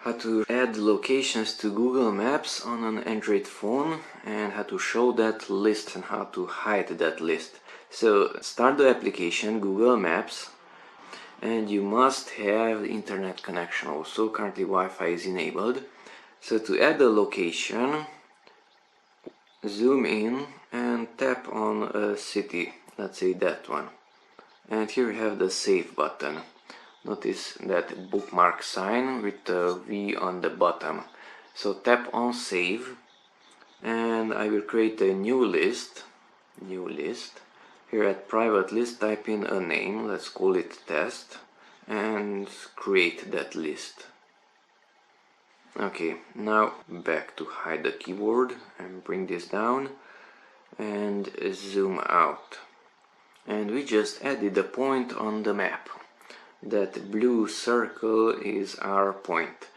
how to add locations to Google Maps on an Android phone, and how to show that list and how to hide that list. So start the application Google Maps, and you must have internet connection also. Currently Wi-Fi is enabled. So to add a location, zoom in and tap on a city, let's say that one. And here we have the save button. Notice that bookmark sign with the V on the bottom. So tap on save, and I will create a new list. Here at private list, type in a name, let's call it test, and create that list. Okay, now back to hide the keyboard and bring this down and zoom out. And we just added a point on the map. That blue circle is our point.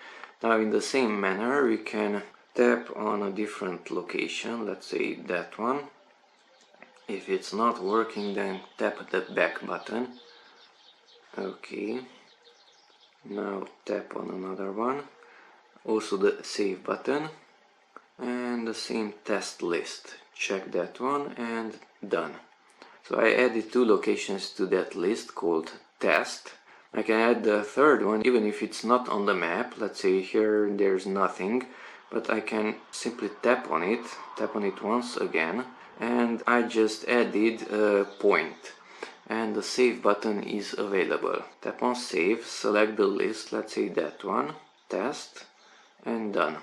Now in the same manner we can tap on a different location, let's say that one. If it's not working, then tap the back button. Okay, now tap on another one, also the save button, and the same test list. Check that one and done. So I added two locations to that list called test. I can add the third one even if it's not on the map. Let's say here there's nothing, but I can simply tap on it once again, and I just added a point, and the save button is available. Tap on save, select the list, let's say that one, test, and done.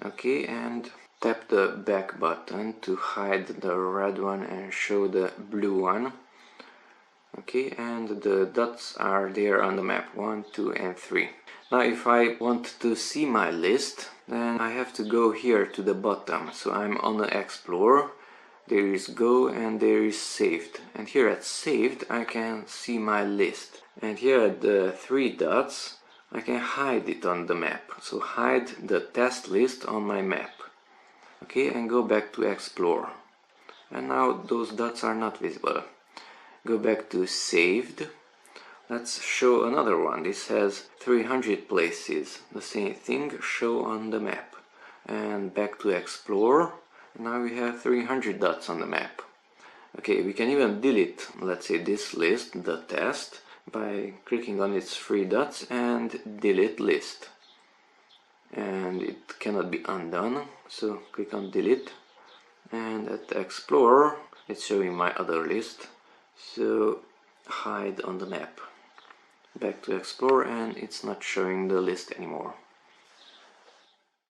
Okay, and tap the back button to hide the red one and show the blue one. Okay, and the dots are there on the map, 1, 2 and 3. Now if I want to see my list, then I have to go here to the bottom. So I'm on the Explorer, there is Go and there is Saved. And here at Saved I can see my list. And here at the 3 dots I can hide it on the map. So hide the test list on my map. Okay, and go back to Explorer. And now those dots are not visible. Go back to saved. Let's show another one. This has 300 places. The same thing, show on the map. And back to Explorer. Now we have 300 dots on the map. Okay, we can even delete, let's say, this list, the test, by clicking on its 3 dots and delete list. And it cannot be undone, so click on delete. And at Explorer, it's showing my other list. So hide on the map. Back to Explorer, and it's not showing the list anymore.